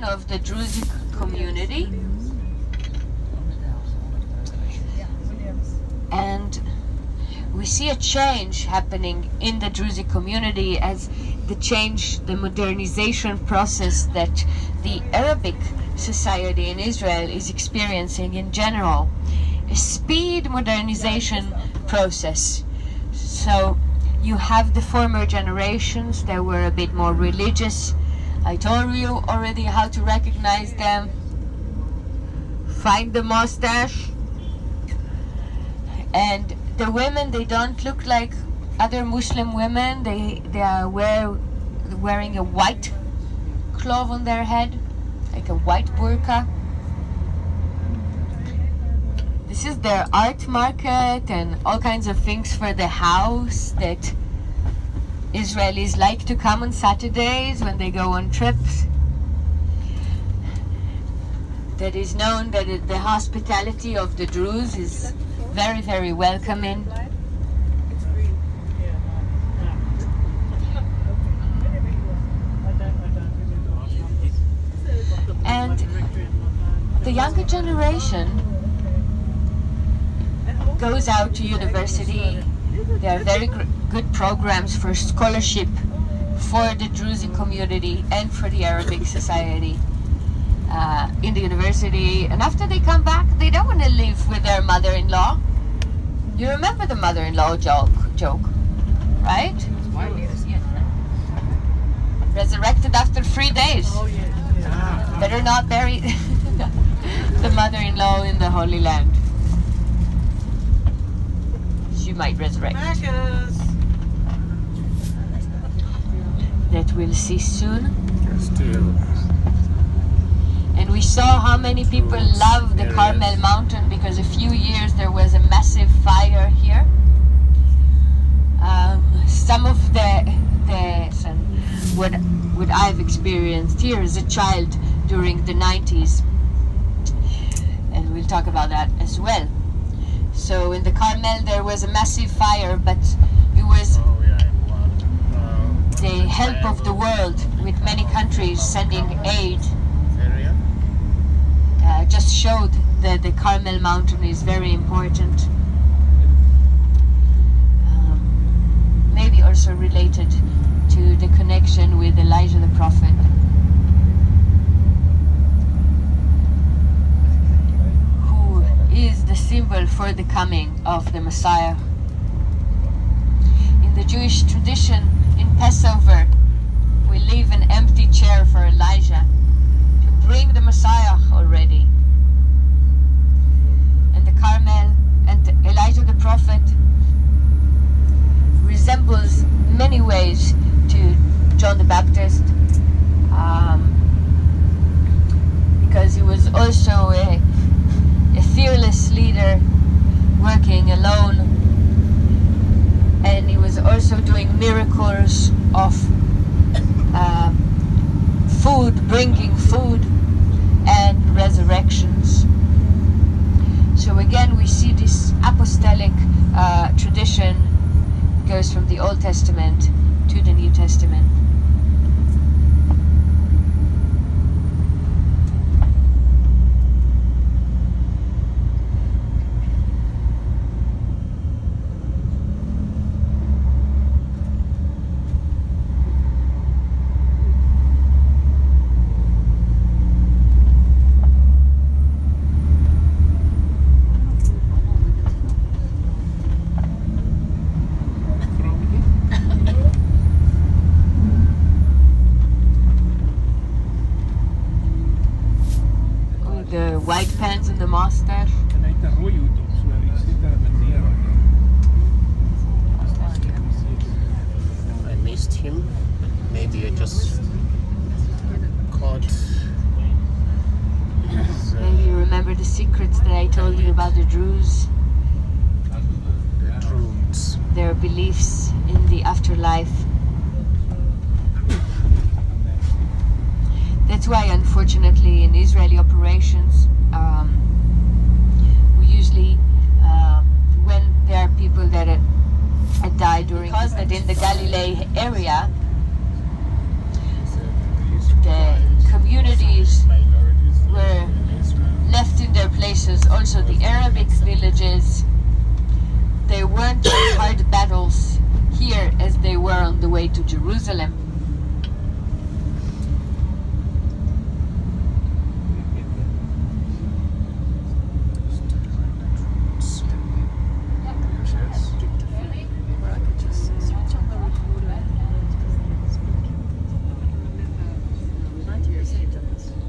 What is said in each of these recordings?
Of the Druze community, and we see a change happening in the Druze community as the modernization process that the Arabic society in Israel is experiencing in general, a speed modernization process. So you have the former generations that were a bit more religious. I told you already how to recognize them. Find the mustache. And the women, they don't look like other Muslim women. They are wearing a white cloth on their head, like a white burqa. This is their art market and all kinds of things for the house that Israelis like to come on Saturdays when they go on trips. That is known that the hospitality of the Druze is very, very welcoming. And the younger generation goes out to university. There are very good programs for scholarship for the Druze community and for the Arabic society in the university. And after they come back, they don't want to live with their mother-in-law. You remember the mother-in-law joke, right? Resurrected after 3 days. Better not bury the mother-in-law in the Holy Land. She might resurrect. That we'll see soon. And we saw how many people love the Carmel mountain because a few years there was a massive fire here. Some of and what I've experienced here as a child during the 90s, and we'll talk about that as well. So in the Carmel there was a massive fire, but it was the help of the world with many countries sending aid. Just showed that the Carmel mountain is very important. Maybe also related to the connection with Elijah the prophet. Who is the symbol for the coming of the Messiah. In the Jewish tradition, in Passover, we leave an empty chair for Elijah to bring the Messiah already. And the Carmel and Elijah the prophet resembles many ways to John the Baptist, because he was also a fearless leader working alone, and he was also doing miracles of food, bringing food and resurrections. transfers from the Old Testament to the New Testament. The white pants and the mustache. I missed him. Maybe I just caught. Maybe you remember the secrets that I told you about the Druze, The Druids. their beliefs in the afterlife. That's why, unfortunately, in Israeli operations, we usually, when there are people that had died during, because that in the Galilee area, the communities were left in their places. Also, the Arabic villages, they weren't hard battles here as they were on the way to Jerusalem.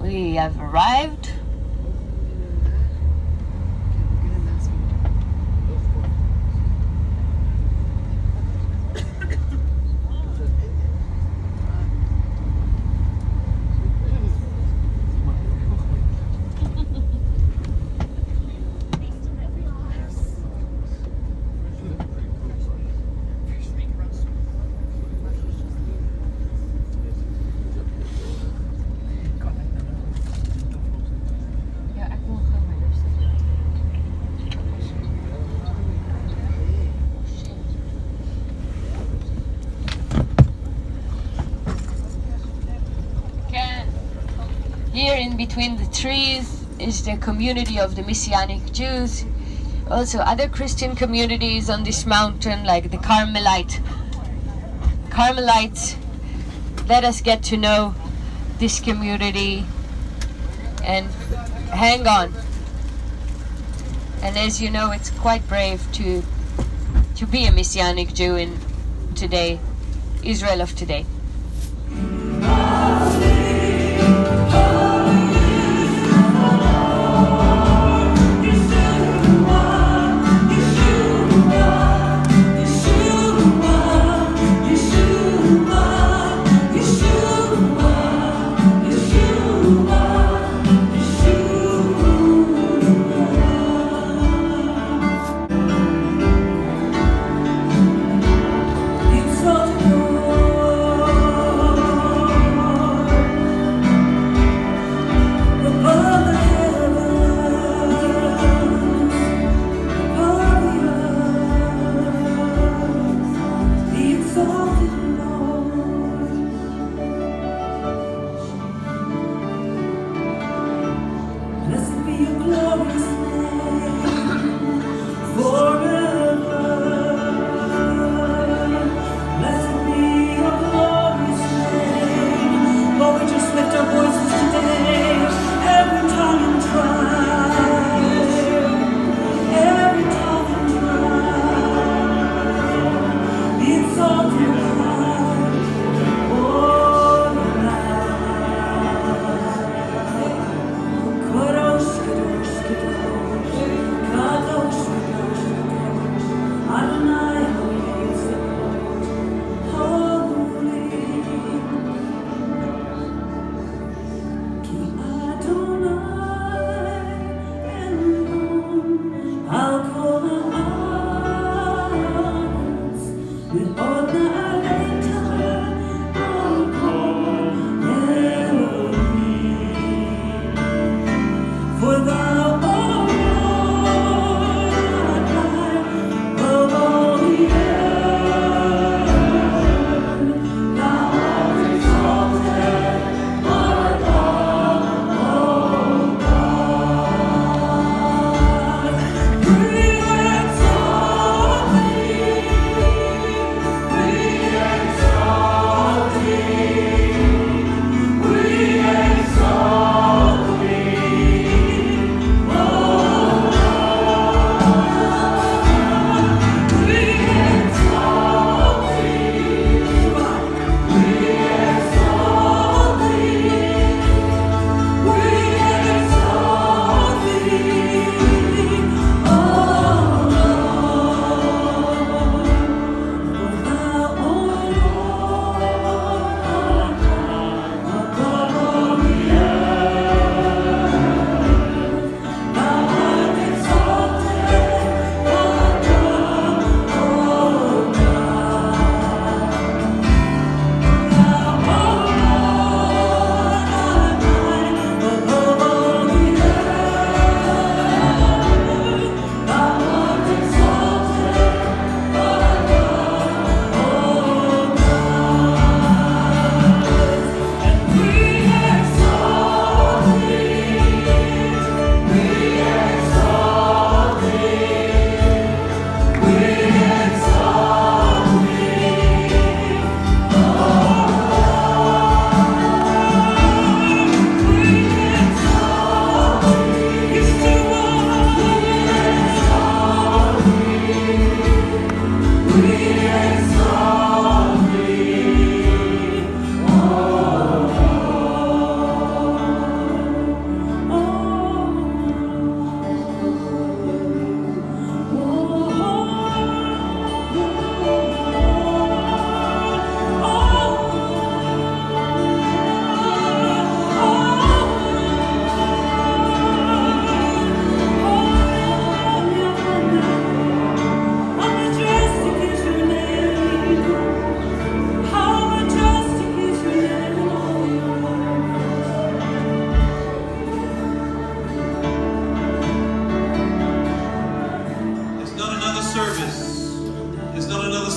We have arrived. Here in between the trees is the community of the Messianic Jews. Also other Christian communities on this mountain, like the Carmelites. Let us get to know this community and hang on. And as you know, it's quite brave to be a Messianic Jew in today, Israel of today.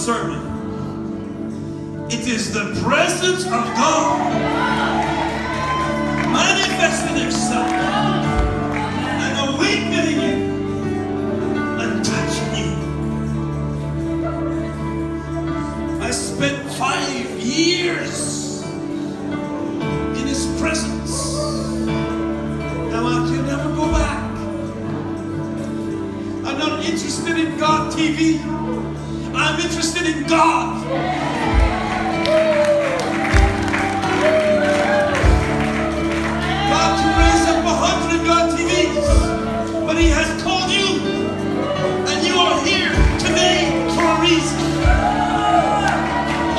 sermon. It is the presence of God manifesting itself and awakening you and touching you. I spent 5 years in His presence. Now I can never go back. I'm not interested in God TV. I'm interested in God. God can raise up 100 God TVs, but He has called you, and you are here today for a reason.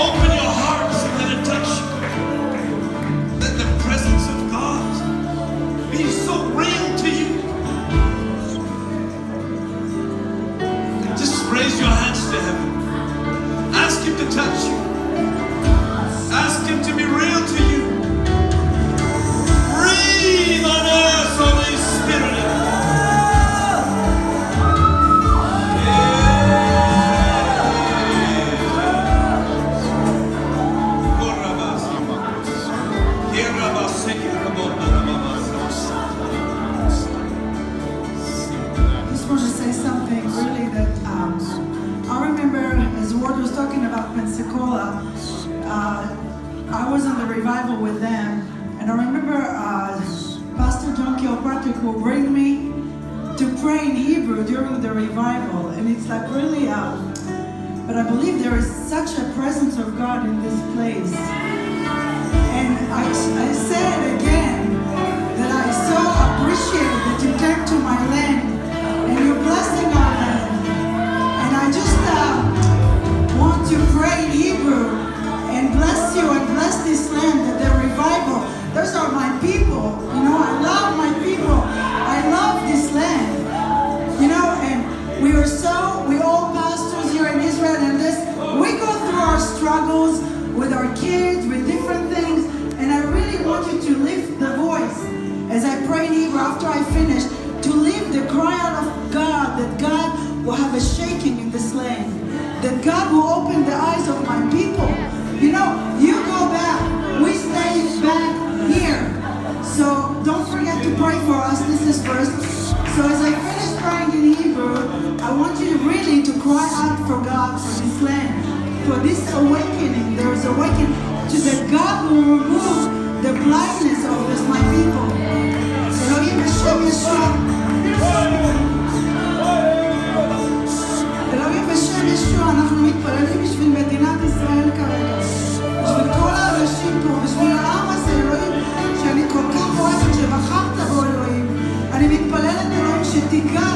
Open your hearts and let it touch you. Let the presence of God be so real to you. Just raise your hands to heaven. Ask Him to touch you. Ask Him to be real to you. Breathe on us, Holy Spirit. I just want to say something really that I remember as Ward was talking about Pensacola. I was in the revival with them, and I remember Pastor John Kilpatrick will bring me to pray in Hebrew during the revival, and it's like really, but I believe there is such a presence of God in this place. And I said again that I so appreciate that you came to my land and you're blessing our land. And I just want to pray in Hebrew and bless you and bless this land, that the revival, those are my people. You know, I love my people. I love this land. You know, and we all pastors here in Israel, and we go through our struggles with our kids, with different things, and I really want you to lift the voice as I pray in Hebrew after I finish, to lift the cry out of God, that God will have a shaking in this land, that God will open the eyes of my people. You know, you go back, we stay back here, so don't forget to pray for us. This is first. So as I finish praying in Hebrew, I want you really to cry out for God, for this land, for this awakening. There is awakening to that God will remove the blindness of this, my people. Elohim Hashem Yeshua. Elohim Hashem Yeshua, אנחנו מתפללים בשביל מדינת ישראל כרגע. בשביל כל האנשים פה, בשביל העם הזה, אלוהים, שאני כל כך אוהבת, שבחרת בו אלוהים. אני מתפללת אלוהים שתיגע